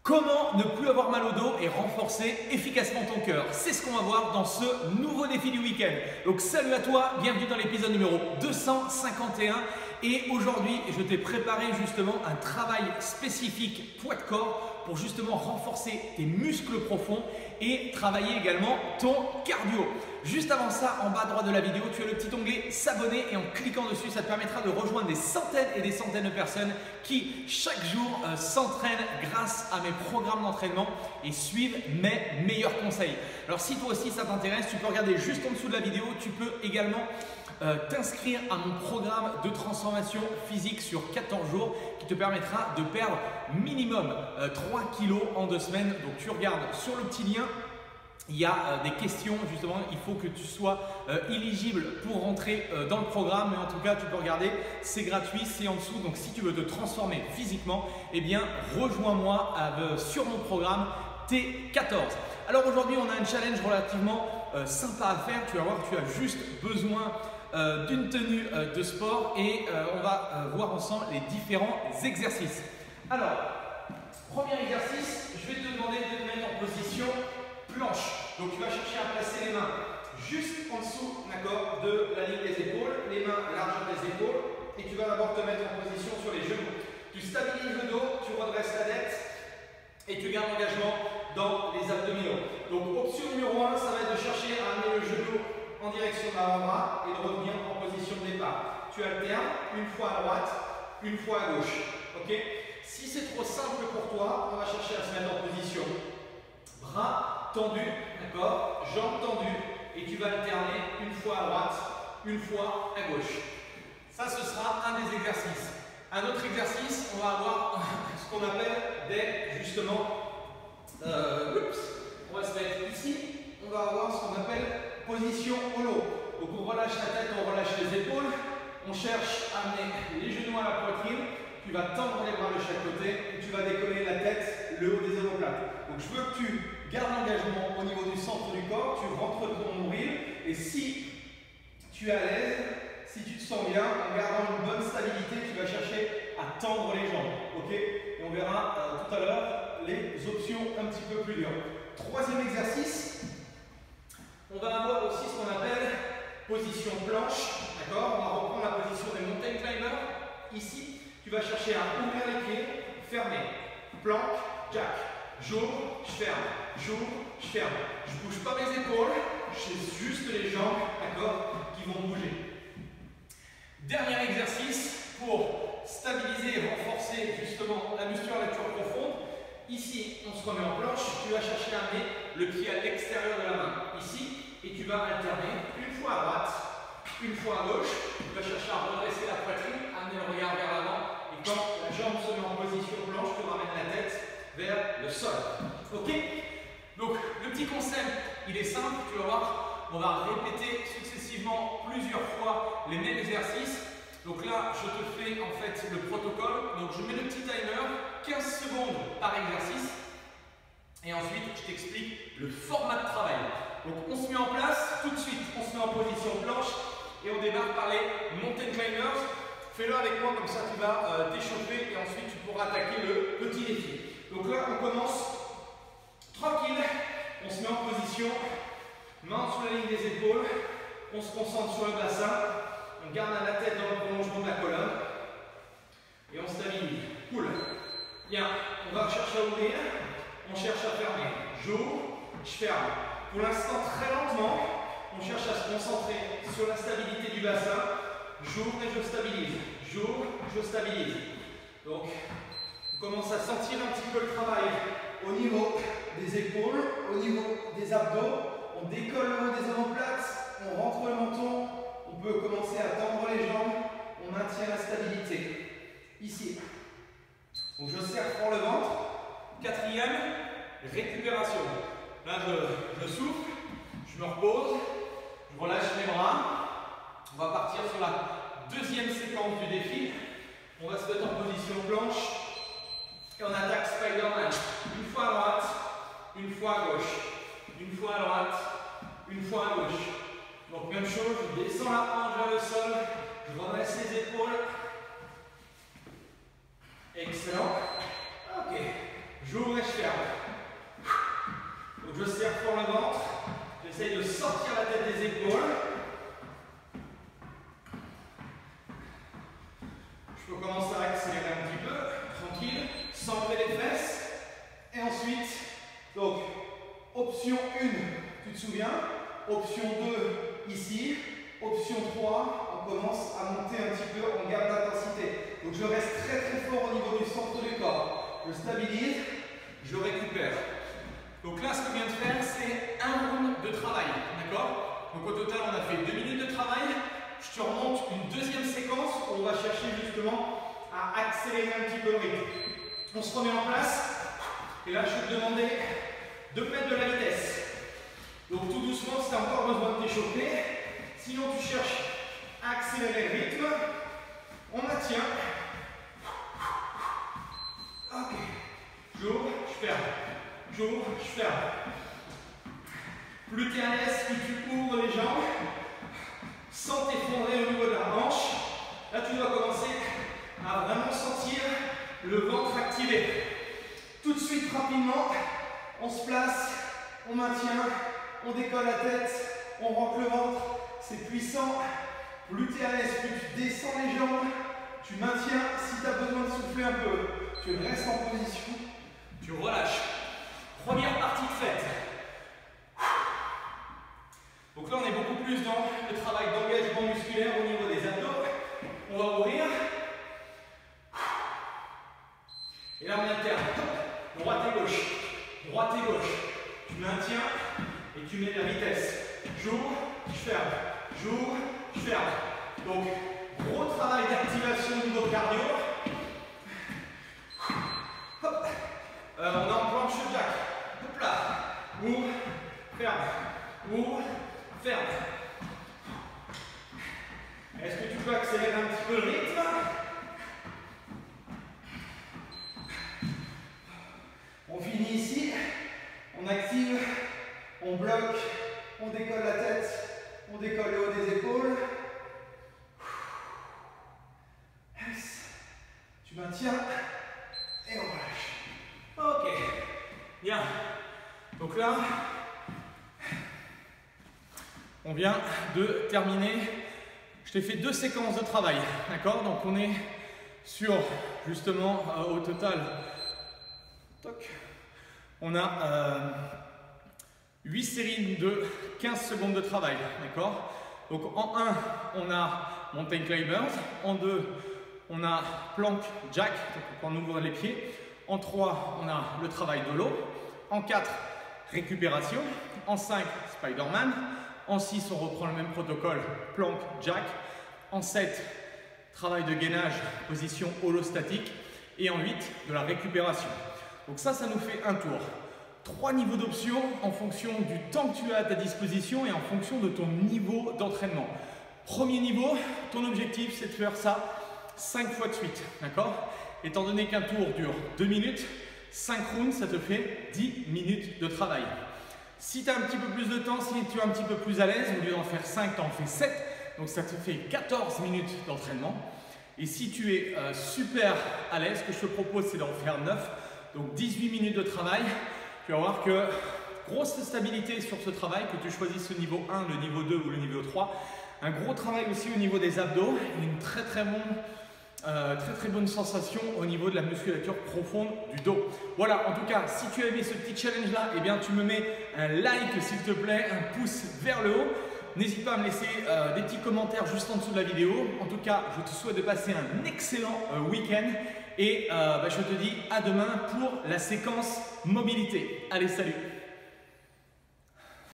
Comment ne plus avoir mal au dos et renforcer efficacement ton cœur? C'est ce qu'on va voir dans ce nouveau défi du week-end. Donc salut à toi, bienvenue dans l'épisode numéro 251. Et aujourd'hui, je t'ai préparé justement un travail spécifique poids de corps pour justement renforcer tes muscles profonds et travailler également ton cardio. Juste avant ça, en bas à droite de la vidéo, tu as le petit onglet s'abonner et en cliquant dessus, ça te permettra de rejoindre des centaines et des centaines de personnes qui chaque jour s'entraînent grâce à mes programmes d'entraînement et suivent mes meilleurs conseils. Alors si toi aussi ça t'intéresse, tu peux regarder juste en dessous de la vidéo, tu peux également t'inscrire à mon programme de transformation physique sur 14 jours qui te permettra de perdre minimum 3 kg en 2 semaines. Donc tu regardes sur le petit lien. Il y a des questions, justement, il faut que tu sois éligible pour rentrer dans le programme, mais en tout cas tu peux regarder, c'est gratuit, c'est en dessous. Donc si tu veux te transformer physiquement, eh bien rejoins-moi sur mon programme T14. Alors aujourd'hui on a un challenge relativement sympa à faire, tu vas voir, tu as juste besoin d'une tenue de sport et on va voir ensemble les différents exercices. Alors, premier exercice, je vais te demander de te mettre en position planche. Donc tu vas chercher à placer les mains juste en dessous, d'accord, de la ligne des épaules, les mains à la largeur des épaules, et tu vas d'abord te mettre en position sur les genoux. Tu stabilises le dos, tu redresses la tête et tu gardes l'engagement dans les abdominaux. Donc option numéro 1, ça va être de chercher à amener le genou en direction de l'avant-bras et de revenir en position de départ. Tu alternes une fois à droite, une fois à gauche. Ok? Si c'est trop simple pour toi, on va chercher à se mettre en position bras tendus, d'accord, jambes tendues, et tu vas alterner une fois à droite, une fois à gauche. Ça, ce sera un des exercices. Un autre exercice, on va avoir ce qu'on appelle justement, on va se mettre ici, on va avoir ce qu'on appelle position holo. Donc on relâche la tête, on relâche les épaules, on cherche à amener les genoux à la poitrine, tu vas tendre les bras de chaque côté et tu vas décoller la tête, le haut des omoplates. Donc je veux que tu gardes l'engagement au niveau du centre du corps, tu rentres ton nombril et si tu es à l'aise, si tu te sens bien, en gardant une bonne stabilité, tu vas chercher à tendre les jambes. Ok? Et on verra tout à l'heure les options un petit peu plus dures. Troisième exercice, on va avoir aussi ce qu'on appelle position planche. D'accord? On va reprendre la position des mountain climbers. Ici, tu vas chercher à ouvrir les pieds, fermer, planque, jack. J'ouvre, je ferme, j'ouvre, je ferme. Je ne bouge pas mes épaules, j'ai juste les jambes, d'accord, qui vont bouger. Dernier exercice pour stabiliser et renforcer justement la musculature profonde. Ici, on se remet en planche, tu vas chercher à amener le pied à l'extérieur de la main, ici, et tu vas alterner une fois à droite, une fois à gauche. Tu vas chercher à redresser la poitrine, amener le regard vers l'avant, et quand la jambe se met en position planche, tu ramènes la tête vers le sol. Ok? Donc le petit concept, il est simple, tu vas voir, on va répéter successivement plusieurs fois les mêmes exercices. Donc là, je te fais en fait le protocole. Donc je mets le petit timer, 15 secondes par exercice. Et ensuite, je t'explique le format de travail. Donc on se met en place, tout de suite, on se met en position planche et on démarre par les mountain climbers. Fais-le avec moi, comme ça tu vas t'échauffer et ensuite tu pourras attaquer le petit défi. Donc là, on commence tranquille, on se met en position, main sous la ligne des épaules, on se concentre sur le bassin, on garde la tête dans le prolongement de la colonne et on stabilise. Cool. Bien, on va chercher à ouvrir, on cherche à fermer. J'ouvre, je ferme. Pour l'instant, très lentement, on cherche à se concentrer sur la stabilité du bassin. J'ouvre et je stabilise. J'ouvre, je stabilise. Donc, on commence à sentir un petit peu le travail au niveau des épaules, au niveau des abdos. On décolle le haut des omoplates, on rentre le menton, on peut commencer à tendre les jambes, on maintient la stabilité. Ici. Donc je serre fort le ventre. Quatrième, récupération. Là je souffle, je me repose, je relâche mes bras. On va partir sur la deuxième séquence du défi. On va se mettre en position planche. Et on attaque Spider-Man. Une fois à droite, une fois à gauche. Une fois à droite, une fois à gauche. Donc même chose, je descends la hanche vers le sol, je redresse les épaules. Excellent. Ok. j'ouvre et je ferme. Donc je serre fort le ventre, j'essaye de sortir la tête des épaules. Je peux commencer à accélérer un petit peu, tranquille, centrer les fesses. Et ensuite, donc, option 1, tu te souviens, option 2, ici, option 3, on commence à monter un petit peu en gamme d'intensité. Donc je reste très très fort au niveau du centre du corps. Je stabilise, je récupère. Donc là, ce qu'on vient de faire, c'est un round de travail, d'accord? Donc au total, on a fait 2 minutes de travail. Je te remonte une deuxième séquence où on va chercher justement à accélérer un petit peu le rythme. On se remet en place. Et là, je vais te demander de mettre de la vitesse. Donc tout doucement, si tu as encore besoin de t'échauffer. Sinon, tu cherches à accélérer le rythme. On maintient. Ok. J'ouvre, je ferme. J'ouvre, je ferme. Plus tu es à l'aise, plus tu ouvres les jambes sans t'effondrer au niveau de la hanche. Là, tu dois commencer à vraiment sentir le ventre activé. Tout de suite, rapidement, on se place, on maintient, on décolle la tête, on rentre le ventre. C'est puissant. Plus tu es à l'aise, plus tu descends les jambes. Tu maintiens. Si tu as besoin de souffler un peu, tu restes en position. Tu relâches. Première partie de faite. Donc là, on est beaucoup plus dans le travail d'engagement musculaire au niveau des abdos. On va ouvrir. Et là, on alterne. Droite et gauche. Droite et gauche. Tu maintiens et tu mets de la vitesse. J'ouvre, je ferme. J'ouvre, je ferme. Donc, gros travail d'activation au niveau cardio. Hop. On est en planche jack. Hop là. Ouvre, ferme. Ouvre, ferme. Est-ce que tu peux accélérer un petit peu le rythme? On finit ici. On active. On bloque. On décolle la tête. On décolle le haut des épaules. Yes. Tu maintiens. Et on relâche. Ok. Bien. Donc là, on vient de terminer. Je t'ai fait 2 séquences de travail. D'accord? Donc on est sur, justement, au total, toc, on a 8 séries de 15 secondes de travail. D'accord? Donc en 1, on a mountain climbers. En 2, on a plank jack, donc on ouvre les pieds. En 3, on a le travail de l'eau. En 4, récupération. En 5, Spider-Man. En 6, on reprend le même protocole, plank jack. En 7, travail de gainage, position holostatique. Et en 8, de la récupération. Donc ça nous fait un tour. 3 niveaux d'options en fonction du temps que tu as à ta disposition et en fonction de ton niveau d'entraînement. Premier niveau, ton objectif, c'est de faire ça 5 fois de suite. D'accord? Étant donné qu'un tour dure 2 minutes, 5 rounds, ça te fait 10 minutes de travail. Si tu as un petit peu plus de temps, si tu es un petit peu plus à l'aise, au lieu d'en faire 5, tu en fais 7. Donc ça te fait 14 minutes d'entraînement. Et si tu es super à l'aise, ce que je te propose, c'est d'en faire 9. Donc 18 minutes de travail. Tu vas voir que grosse stabilité sur ce travail, que tu choisisses le niveau 1, le niveau 2 ou le niveau 3. Un gros travail aussi au niveau des abdos et une très bonne sensation au niveau de la musculature profonde du dos. Voilà, en tout cas, si tu as aimé ce petit challenge là, eh bien tu me mets un like s'il te plaît, un pouce vers le haut. N'hésite pas à me laisser des petits commentaires juste en dessous de la vidéo. En tout cas, je te souhaite de passer un excellent week-end et je te dis à demain pour la séquence mobilité. Allez, salut!